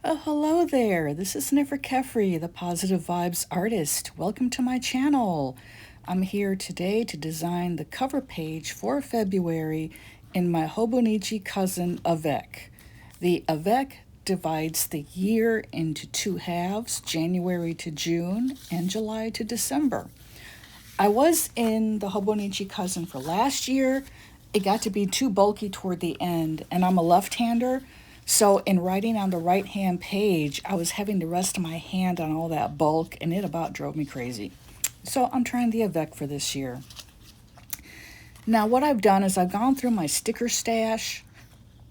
Oh, hello there. This is 𝗧𝗫𝗵𝗃𝗃, the Positive Vibes artist. Welcome to my channel. I'm here today to design the cover page for February in my Hobonichi Cousin Avec. The Avec divides the year into two halves, January to June and July to December. I was in the Hobonichi Cousin for last year. It got to be too bulky toward the end, and I'm a left-hander. So in writing on the right-hand page, I was having to rest my hand on all that bulk, and it about drove me crazy. So I'm trying the Avec for this year. Now what I've done is I've gone through my sticker stash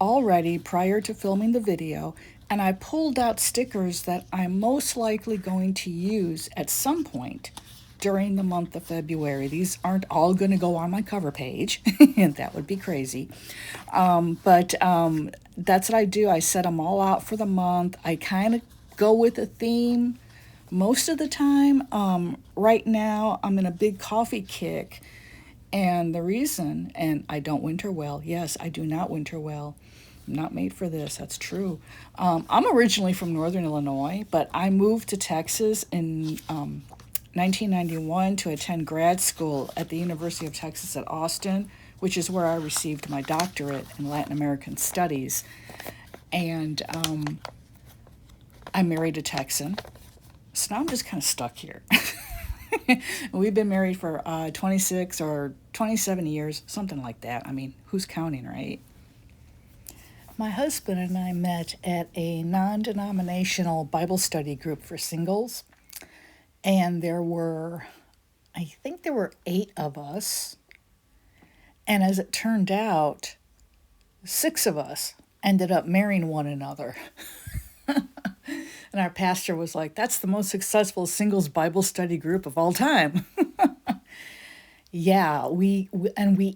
already prior to filming the video, and I pulled out stickers that I'm most likely going to use at some point during the month of February. These aren't all going to go on my cover page, and that would be crazy. But that's what I do. I set them all out for the month. I kind of go with a theme most of the time. Right now, I'm in a big coffee kick, and the reason, and I don't winter well. Yes, I do not winter well. I'm not made for this. That's true. I'm originally from Northern Illinois, but I moved to Texas in 1991 to attend grad school at the University of Texas at Austin, which is where I received my doctorate in Latin American Studies. And I married a Texan, so now I'm just kind of stuck here. We've been married for 26 or 27 years, something like that. I mean, who's counting, right? My husband and I met at a non-denominational Bible study group for singles. And I think there were 8 of us. And as it turned out, 6 of us ended up marrying one another. And our pastor was like, that's the most successful singles Bible study group of all time. Yeah, we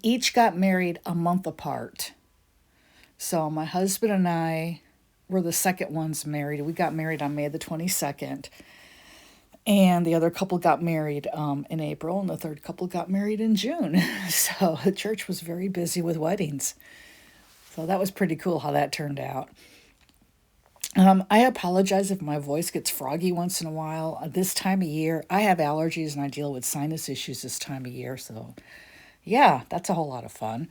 each got married a month apart. So my husband and I were the second ones married. We got married on May the 22nd. And the other couple got married in April, and the third couple got married in June. So the church was very busy with weddings. So that was pretty cool how that turned out. I apologize if my voice gets froggy once in a while. This time of year, I have allergies and I deal with sinus issues this time of year. So yeah, that's a whole lot of fun.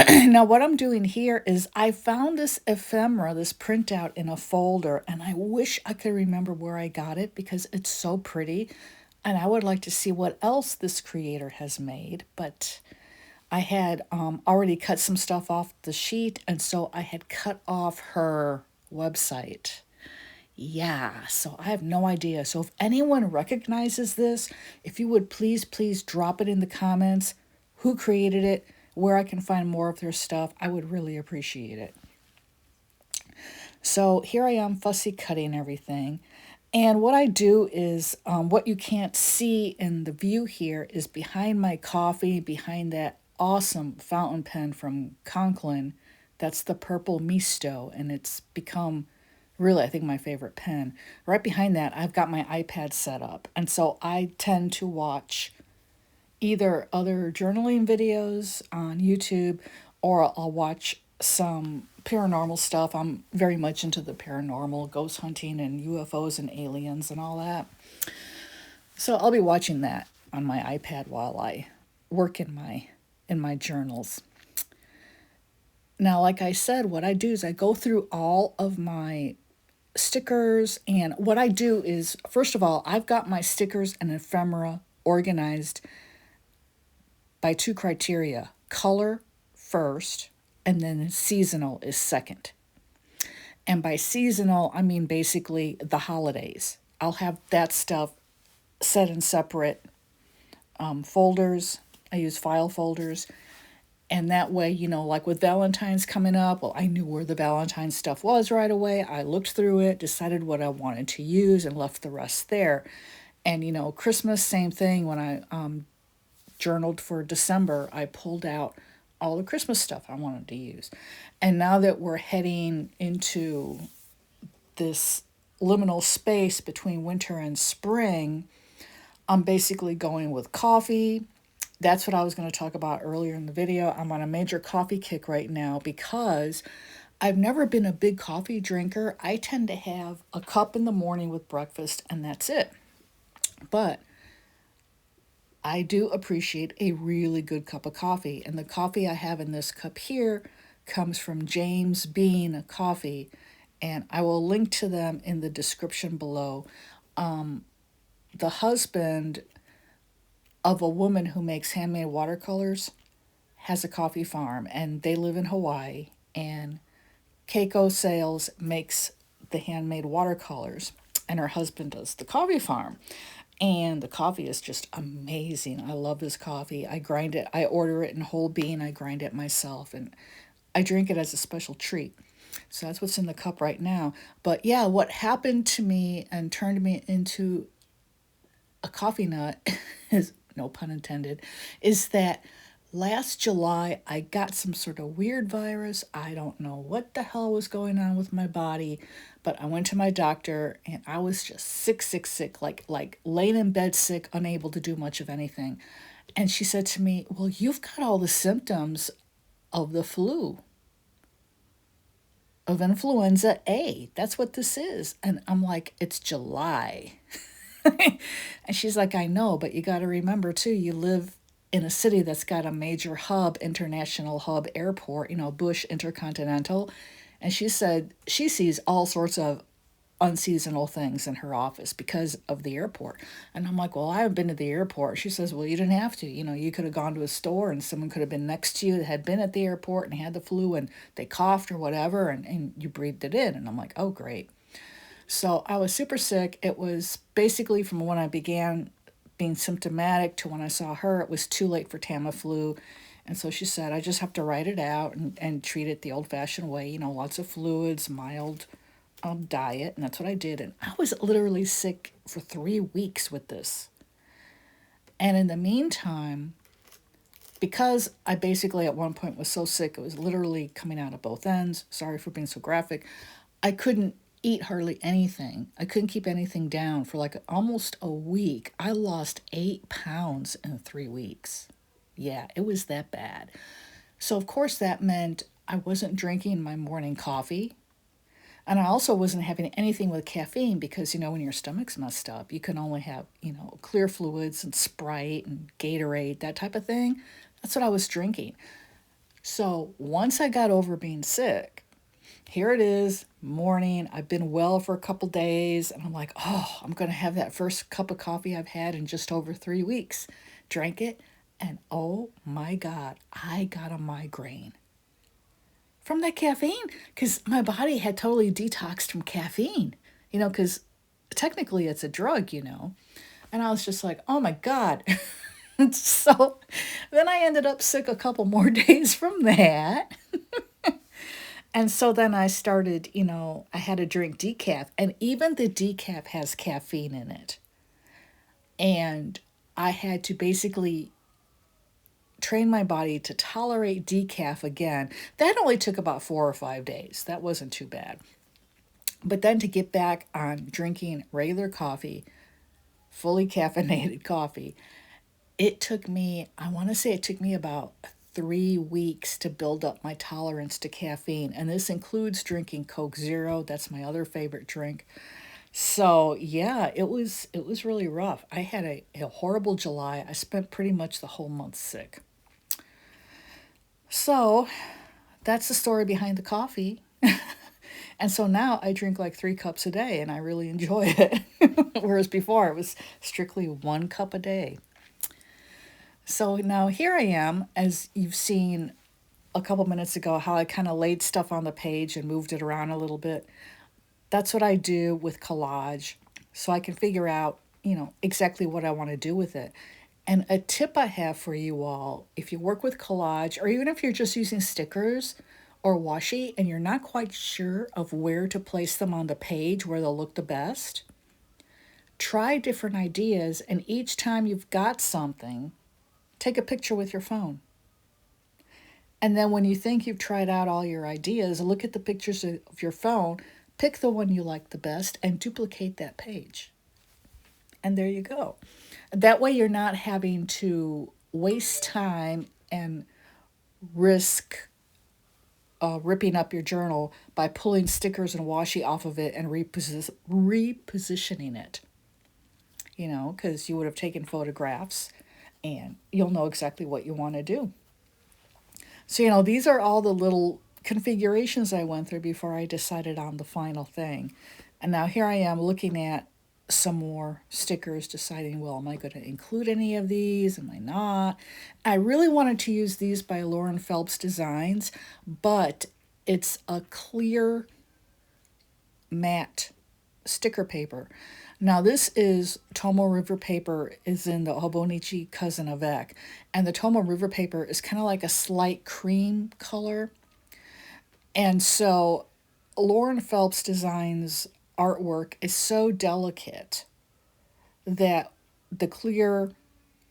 Now what I'm doing here is I found this ephemera, this printout in a folder, and I wish I could remember where I got it because it's so pretty, and I would like to see what else this creator has made. But I had already cut some stuff off the sheet, and so I had cut off her website. Yeah, so I have no idea. So if anyone recognizes this, if you would please drop it in the comments, who created it, where I can find more of their stuff. I would really appreciate it. So here I am fussy cutting everything. And what I do is, what you can't see in the view here is behind my coffee, behind that awesome fountain pen from Conklin. That's the purple Misto, and it's become really, I think, my favorite pen. Right behind that, I've got my iPad set up. And so I tend to watch either other journaling videos on YouTube, or I'll watch some paranormal stuff. I'm very much into the paranormal, ghost hunting and UFOs and aliens and all that. So I'll be watching that on my iPad while I work in my journals. Now, like I said, what I do is I go through all of my stickers, and what I do is, first of all, I've got my stickers and ephemera organized by 2 criteria: color first, and then seasonal is second. And by seasonal, I mean basically the holidays. I'll have that stuff set in separate folders. I use file folders. And that way, you know, like with Valentine's coming up, well, I knew where the Valentine's stuff was right away. I looked through it, decided what I wanted to use, and left the rest there. And, you know, Christmas, same thing. When I journaled for December, I pulled out all the Christmas stuff I wanted to use. And now that we're heading into this liminal space between winter and spring, I'm basically going with coffee. That's what I was going to talk about earlier in the video. I'm on a major coffee kick right now because I've never been a big coffee drinker. I tend to have a cup in the morning with breakfast, and that's it. But I do appreciate a really good cup of coffee. And the coffee I have in this cup here comes from James Bean Coffee. And I will link to them in the description below. The husband of a woman who makes handmade watercolors has a coffee farm, and they live in Hawaii. And Keiko Sales makes the handmade watercolors, and her husband does the coffee farm. And the coffee is just amazing. I love this coffee. I grind it. I order it in whole bean. I grind it myself, and I drink it as a special treat. So that's what's in the cup right now. But yeah, what happened to me and turned me into a coffee nut is, no pun intended, is that last July I got some sort of weird virus. I don't know what the hell was going on with my body, but I went to my doctor and I was just sick, like laying in bed sick, unable to do much of anything. And she said to me, "Well, you've got all the symptoms of the flu, of influenza A. That's what this is." And I'm like, "It's July." And she's like, "I know, but you got to remember too, you live in a city that's got a major hub, international hub airport, Bush Intercontinental." And she said she sees all sorts of unseasonal things in her office because of the airport. And I'm like, "Well, I haven't been to the airport." She says, "Well, you didn't have to. You could have gone to a store and someone could have been next to you that had been at the airport and had the flu and they coughed or whatever and you breathed it in." And I'm like, "Oh, great." So I was super sick. It was basically from when I began being symptomatic to when I saw her, it was too late for Tamiflu. And so she said, "I just have to write it out and treat it the old-fashioned way, lots of fluids, mild diet." And that's what I did. And I was literally sick for 3 weeks with this. And in the meantime, because I basically at one point was so sick, it was literally coming out of both ends. Sorry for being so graphic. I couldn't eat hardly anything. I couldn't keep anything down for like almost a week. I lost 8 pounds in 3 weeks. Yeah, it was that bad. So of course that meant I wasn't drinking my morning coffee. And I also wasn't having anything with caffeine because, when your stomach's messed up, you can only have, clear fluids and Sprite and Gatorade, that type of thing. That's what I was drinking. So once I got over being sick, here it is, morning. I've been well for a couple days, and I'm like, "Oh, I'm going to have that first cup of coffee I've had in just over 3 weeks." Drank it, and oh my God, I got a migraine from that caffeine because my body had totally detoxed from caffeine, because technically it's a drug, And I was just like, "Oh my God." So then I ended up sick a couple more days from that. And so then I started, I had to drink decaf, and even the decaf has caffeine in it. And I had to basically train my body to tolerate decaf again. That only took about 4 or 5 days. That wasn't too bad. But then to get back on drinking regular coffee, fully caffeinated coffee, I want to say it took me about 3 weeks to build up my tolerance to caffeine. And this includes drinking Coke Zero. That's my other favorite drink. So yeah, it was really rough. I had a horrible July. I spent pretty much the whole month sick. So that's the story behind the coffee. And so now I drink like 3 cups a day and I really enjoy it. Whereas before it was strictly 1 cup a day. So now here I am, as you've seen a couple minutes ago, how I kind of laid stuff on the page and moved it around a little bit. That's what I do with collage, so I can figure out, exactly what I want to do with it. And a tip I have for you all, if you work with collage, or even if you're just using stickers or washi and you're not quite sure of where to place them on the page, where they'll look the best, try different ideas, and each time you've got something, take a picture with your phone. And then when you think you've tried out all your ideas, look at the pictures of your phone, pick the one you like the best, and duplicate that page. And there you go. That way you're not having to waste time and risk ripping up your journal by pulling stickers and washi off of it and repositioning it. You know, because you would have taken photographs and you'll know exactly what you want to do. So, you know, these are all the little configurations I went through before I decided on the final thing. And now here I am looking at some more stickers, deciding, well, am I going to include any of these? Am I not? I really wanted to use these by 𝗨𝗏𝗶𝗃𝗍𝗍 Designs, but it's a clear matte sticker paper. Now this is Tomoe River paper, is in the Hobonichi Cousin Avec, and the Tomoe River paper is kind of like a slight cream color. And so 𝗨𝗏𝗶𝗃𝗍 Designs artwork is so delicate that the clear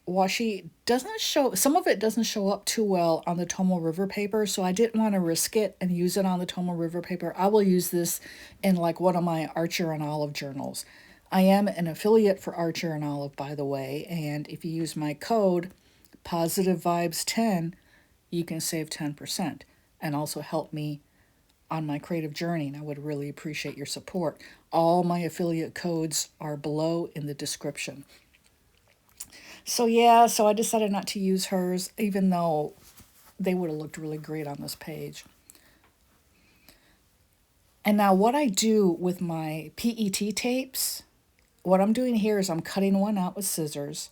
washi doesn't show, some of it doesn't show up too well on the Tomoe River paper, so I didn't want to risk it and use it on the Tomoe River paper. I will use this in like one of my 𝗪𝘀𝗆 and 𝗧𝗺𝗏 journals. I am an affiliate for 𝗪𝘀𝗆 and 𝗧𝗺𝗏, by the way, and if you use my code POSITIVEVIBES10, you can save 10% and also help me on my creative journey, and I would really appreciate your support. All my affiliate codes are below in the description. So yeah, so I decided not to use hers, even though they would have looked really great on this page. And now what I do with my PET tapes, what I'm doing here is I'm cutting one out with scissors,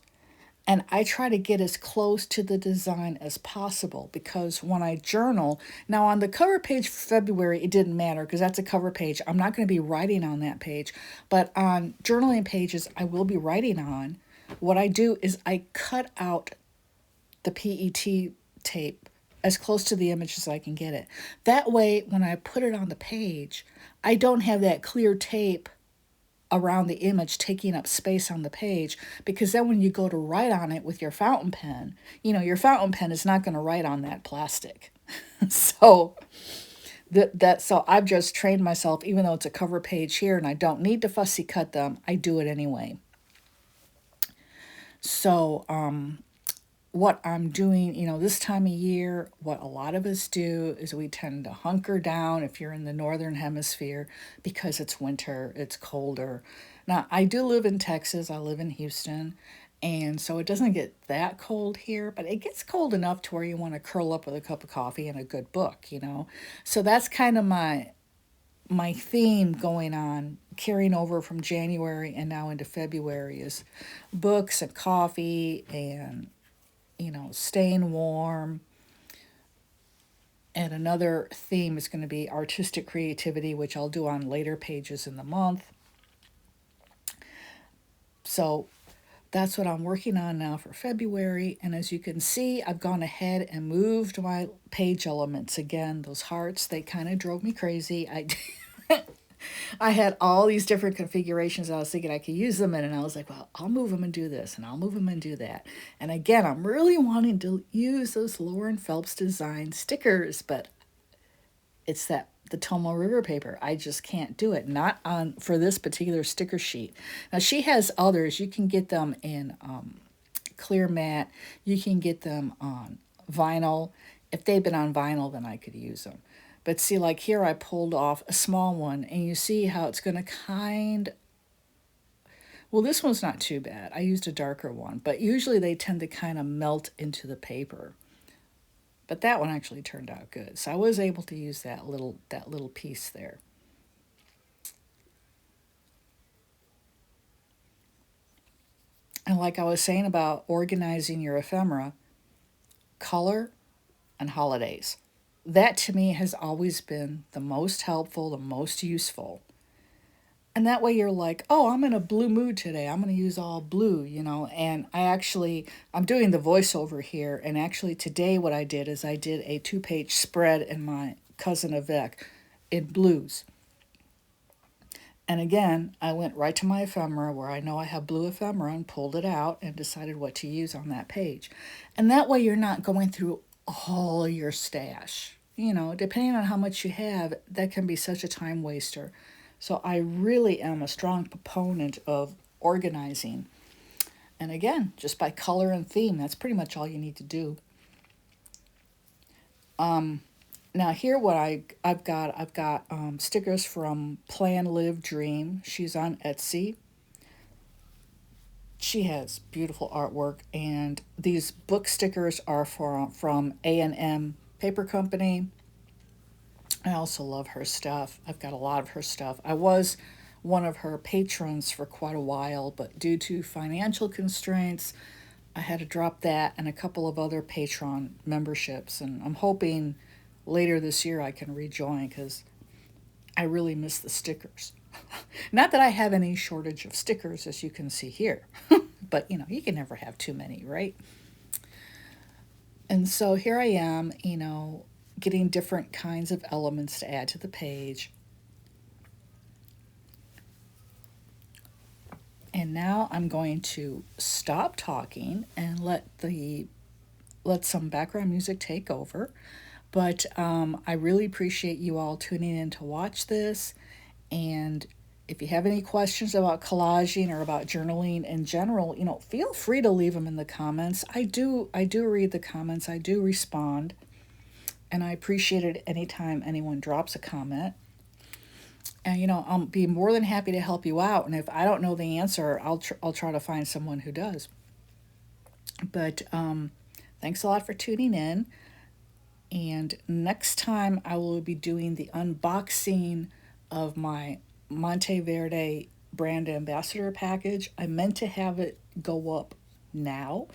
and I try to get as close to the design as possible, because when I journal, now on the cover page for February, it didn't matter because that's a cover page. I'm not going to be writing on that page, but on journaling pages I will be writing on. What I do is I cut out the PET tape as close to the image as I can get it. That way, when I put it on the page, I don't have that clear tape around the image taking up space on the page, because then when you go to write on it with your fountain pen, you know, your fountain pen is not going to write on that plastic. So so I've just trained myself, even though it's a cover page here and I don't need to fussy cut them, I do it anyway. So what I'm doing, you know, this time of year, what a lot of us do is we tend to hunker down if you're in the northern hemisphere, because it's winter, it's colder. Now, I do live in Texas, I live in Houston, and so it doesn't get that cold here, but it gets cold enough to where you want to curl up with a cup of coffee and a good book, you know. So that's kind of my theme going on, carrying over from January and now into February, is books and coffee and, you know, staying warm. And another theme is going to be artistic creativity, which I'll do on later pages in the month. So that's what I'm working on now for February. And as you can see, I've gone ahead and moved my page elements again. Those hearts, they kind of drove me crazy. I had all these different configurations. I was thinking I could use them in, and I was like, well, I'll move them and do this, and I'll move them and do that. And again, I'm really wanting to use those 𝗨𝗏𝗶𝗃𝗍 Design stickers, but it's the Tomoe River paper. I just can't do it, not on for this particular sticker sheet. Now, she has others. You can get them in clear matte. You can get them on vinyl. If they've been on vinyl, then I could use them. But see, like here, I pulled off a small one, and you see how it's going to well, this one's not too bad. I used a darker one, but usually they tend to kind of melt into the paper. But that one actually turned out good. So I was able to use that little piece there. And like I was saying about organizing your ephemera, color and holidays. That to me has always been the most helpful, the most useful. And that way you're like, oh, I'm in a blue mood today. I'm going to use all blue, you know. And I'm doing the voiceover here. And actually today what I did is I did a 2-page spread in my Cousin Avec in blues. And again, I went right to my ephemera where I know I have blue ephemera and pulled it out and decided what to use on that page. And that way you're not going through all your stash. You know, depending on how much you have, that can be such a time waster. So I really am a strong proponent of organizing. And again, just by color and theme, that's pretty much all you need to do. Now Now here what I've got stickers from Plan Live Dream. She's on Etsy. She has beautiful artwork, and these book stickers are from A&M Paper Company. I also love her stuff. I've got a lot of her stuff. I was one of her patrons for quite a while, but due to financial constraints, I had to drop that and a couple of other Patreon memberships, and I'm hoping later this year I can rejoin because I really miss the stickers. Not that I have any shortage of stickers, as you can see here, but you can never have too many, right? And so here I am, getting different kinds of elements to add to the page. And now I'm going to stop talking and let some background music take over. But I really appreciate you all tuning in to watch this. And if you have any questions about collaging or about journaling in general, feel free to leave them in the comments. I do read the comments. I do respond. And I appreciate it anytime anyone drops a comment. And, I'll be more than happy to help you out. And if I don't know the answer, I'll try to find someone who does. But thanks a lot for tuning in. And next time I will be doing the unboxing of my 𝗦𝗵𝗵𝗂𝗵𝗃 brand ambassador package. I meant to have it go up now,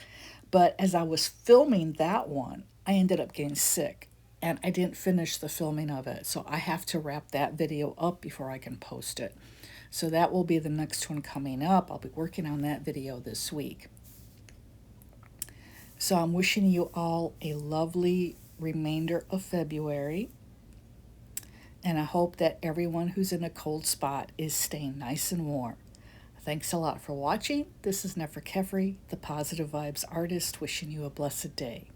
but as I was filming that one, I ended up getting sick and I didn't finish the filming of it. So I have to wrap that video up before I can post it. So that will be the next one coming up. I'll be working on that video this week. So I'm wishing you all a lovely remainder of February. And I hope that everyone who's in a cold spot is staying nice and warm. Thanks a lot for watching. This is 𝗦𝗵𝗃𝗃𝗃𝗃, the Positive Vibes Artist, wishing you a blessed day.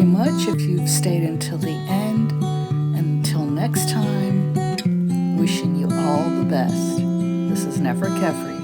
much if you've stayed until the end. Until next time, wishing you all the best. This is 𝗦𝗏𝗃𝗄𝗃.